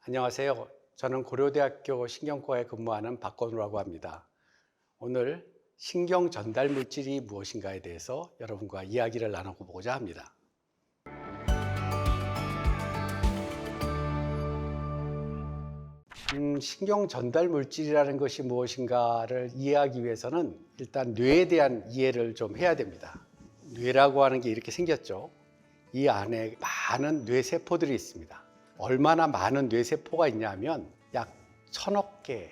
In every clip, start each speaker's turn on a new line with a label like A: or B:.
A: 안녕하세요. 저는 고려대학교 신경과에 근무하는 박건우라고 합니다. 오늘 신경 전달 물질이 무엇인가에 대해서 여러분과 이야기를 나눠보고자 합니다. 신경 전달 물질이라는 것이 무엇인가를 이해하기 위해서는 일단 뇌에 대한 이해를 좀 해야 됩니다. 뇌라고 하는 게 이렇게 생겼죠. 이 안에 많은 뇌세포들이 있습니다. 얼마나 많은 뇌세포가 있냐면 약 1000억 개의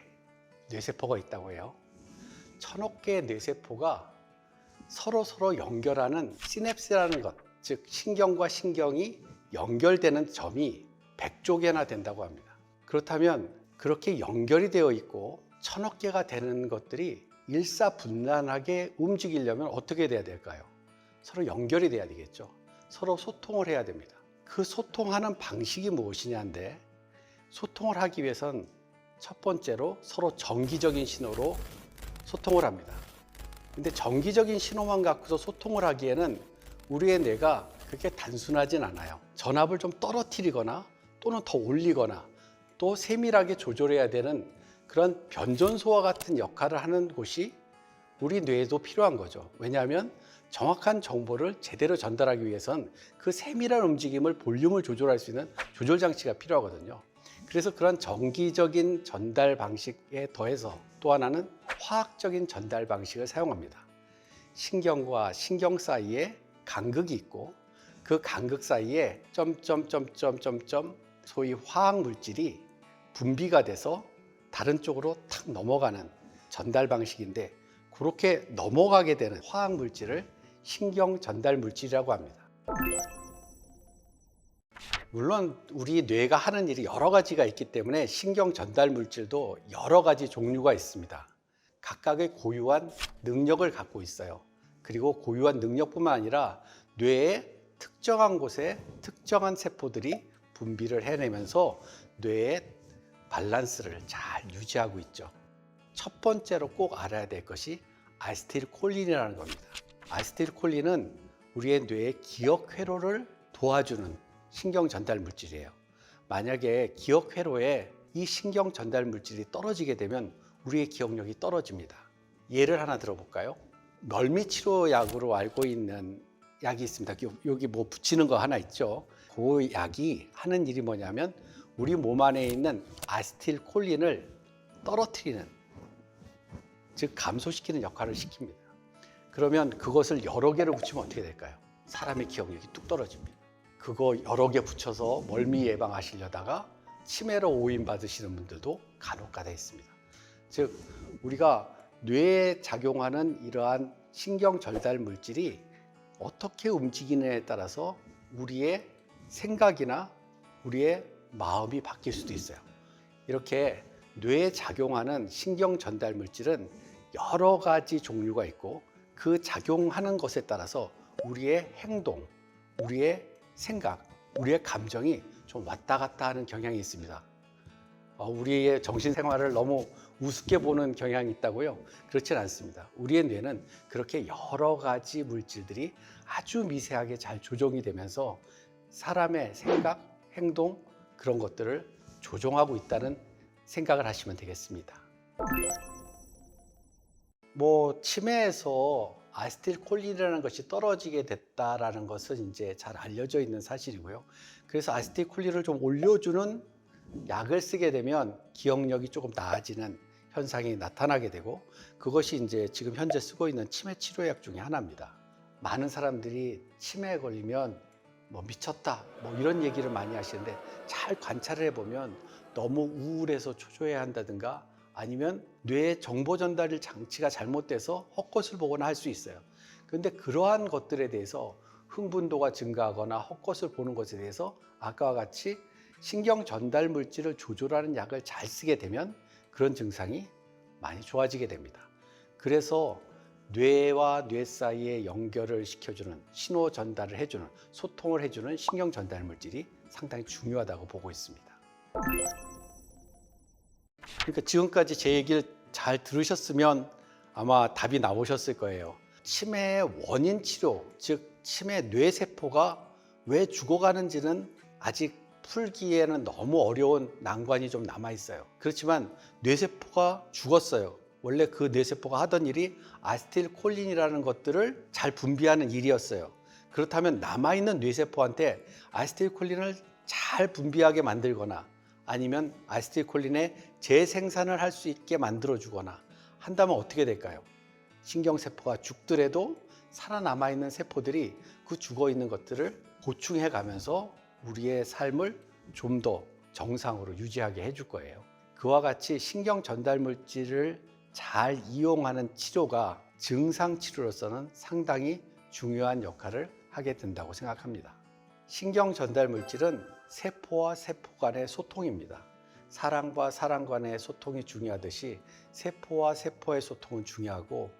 A: 뇌세포가 있다고 해요. 1000억 개의 뇌세포가 서로 연결하는 시냅스라는 것, 즉 신경과 신경이 연결되는 점이 100조 개나 된다고 합니다. 그렇다면 그렇게 연결이 되어 있고 1000억 개가 되는 것들이 일사분란하게 움직이려면 어떻게 돼야 될까요? 서로 연결이 돼야 되겠죠. 서로 소통을 해야 됩니다. 그 소통하는 방식이 무엇이냐인데, 소통을 하기 위해선 첫 번째로 서로 정기적인 신호로 소통을 합니다. 근데 정기적인 신호만 갖고서 소통을 하기에는 우리의 뇌가 그렇게 단순하진 않아요. 전압을 좀 떨어뜨리거나 또는 더 올리거나 또 세밀하게 조절해야 되는 그런 변전소와 같은 역할을 하는 곳이 우리 뇌에도 필요한 거죠. 왜냐하면 정확한 정보를 제대로 전달하기 위해선 그 세밀한 움직임을 볼륨을 조절할 수 있는 조절 장치가 필요하거든요. 그래서 그런 정기적인 전달 방식에 더해서 또 하나는 화학적인 전달 방식을 사용합니다. 신경과 신경 사이에 간극이 있고 그 간극 사이에 점점점점점점 소위 화학 물질이 분비가 돼서 다른 쪽으로 탁 넘어가는 전달 방식인데, 그렇게 넘어가게 되는 화학 물질을 신경 전달 물질이라고 합니다. 물론 우리 뇌가 하는 일이 여러 가지가 있기 때문에 신경 전달 물질도 여러 가지 종류가 있습니다. 각각의 고유한 능력을 갖고 있어요. 그리고 고유한 능력뿐만 아니라 뇌의 특정한 곳에 특정한 세포들이 분비를 해내면서 뇌의 밸런스를 잘 유지하고 있죠. 첫 번째로 꼭 알아야 될 것이 아세틸콜린이라는 겁니다. 아세틸콜린은 우리의 뇌의 기억 회로를 도와주는 신경 전달 물질이에요. 만약에 기억 회로에 이 신경 전달 물질이 떨어지게 되면 우리의 기억력이 떨어집니다. 예를 하나 들어볼까요? 멀미 치료약으로 알고 있는 약이 있습니다. 여기 뭐 붙이는 거 하나 있죠. 그 약이 하는 일이 뭐냐면 우리 몸 안에 있는 아세틸콜린을 떨어뜨리는, 즉 감소시키는 역할을 시킵니다. 그러면 그것을 여러 개를 붙이면 어떻게 될까요? 사람의 기억력이 뚝 떨어집니다. 그거 여러 개 붙여서 멀미 예방하시려다가 치매로 오인받으시는 분들도 간혹가다 있습니다. 즉 우리가 뇌에 작용하는 이러한 신경 전달 물질이 어떻게 움직이느냐에 따라서 우리의 생각이나 우리의 마음이 바뀔 수도 있어요. 이렇게 뇌에 작용하는 신경 전달 물질은 여러 가지 종류가 있고 그 작용하는 것에 따라서 우리의 행동, 우리의 생각, 우리의 감정이 좀 왔다 갔다 하는 경향이 있습니다. 우리의 정신생활을 너무 우습게 보는 경향이 있다고요? 그렇진 않습니다. 우리의 뇌는 그렇게 여러 가지 물질들이 아주 미세하게 잘 조정이 되면서 사람의 생각, 행동, 그런 것들을 조종하고 있다는 생각을 하시면 되겠습니다. 치매에서 아세틸콜린이라는 것이 떨어지게 됐다라는 것은 이제 잘 알려져 있는 사실이고요. 그래서 아세틸콜린을 좀 올려주는 약을 쓰게 되면 기억력이 조금 나아지는 현상이 나타나게 되고, 그것이 이제 지금 현재 쓰고 있는 치매 치료약 중에 하나입니다. 많은 사람들이 치매에 걸리면 미쳤다 이런 얘기를 많이 하시는데, 잘 관찰을 해보면 너무 우울해서 초조해야 한다든가 아니면 뇌 정보 전달 장치가 잘못돼서 헛것을 보거나 할 수 있어요. 그런데 그러한 것들에 대해서 흥분도가 증가하거나 헛것을 보는 것에 대해서 아까와 같이 신경 전달 물질을 조절하는 약을 잘 쓰게 되면 그런 증상이 많이 좋아지게 됩니다. 그래서 뇌와 뇌 사이에 연결을 시켜주는, 신호 전달을 해주는, 소통을 해주는 신경 전달 물질이 상당히 중요하다고 보고 있습니다. 그러니까 지금까지 제 얘기를 잘 들으셨으면 아마 답이 나오셨을 거예요. 치매의 원인 치료, 즉 치매 뇌세포가 왜 죽어가는지는 아직 풀기에는 너무 어려운 난관이 좀 남아 있어요. 그렇지만 뇌세포가 죽었어요. 원래 그 뇌세포가 하던 일이 아세틸콜린이라는 것들을 잘 분비하는 일이었어요. 그렇다면 남아있는 뇌세포한테 아세틸콜린을 잘 분비하게 만들거나 아니면 아세틸콜린의 재생산을 할 수 있게 만들어주거나 한다면 어떻게 될까요? 신경세포가 죽더라도 살아남아 있는 세포들이 그 죽어 있는 것들을 보충해 가면서 우리의 삶을 좀 더 정상으로 유지하게 해줄 거예요. 그와 같이 신경 전달 물질을 잘 이용하는 치료가 증상 치료로서는 상당히 중요한 역할을 하게 된다고 생각합니다. 신경 전달 물질은 세포와 세포 간의 소통입니다. 사람과 사람 간의 소통이 중요하듯이 세포와 세포의 소통은 중요하고,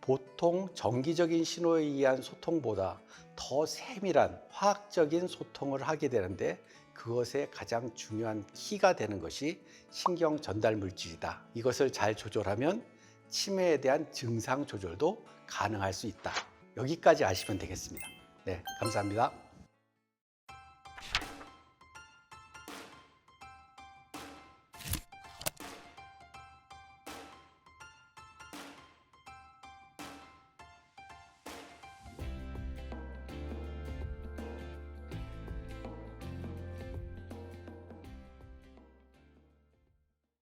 A: 보통 정기적인 신호에 의한 소통보다 더 세밀한 화학적인 소통을 하게 되는데, 그것에 가장 중요한 키가 되는 것이 신경 전달 물질이다. 이것을 잘 조절하면 치매에 대한 증상 조절도 가능할 수 있다. 여기까지 아시면 되겠습니다. 네, 감사합니다.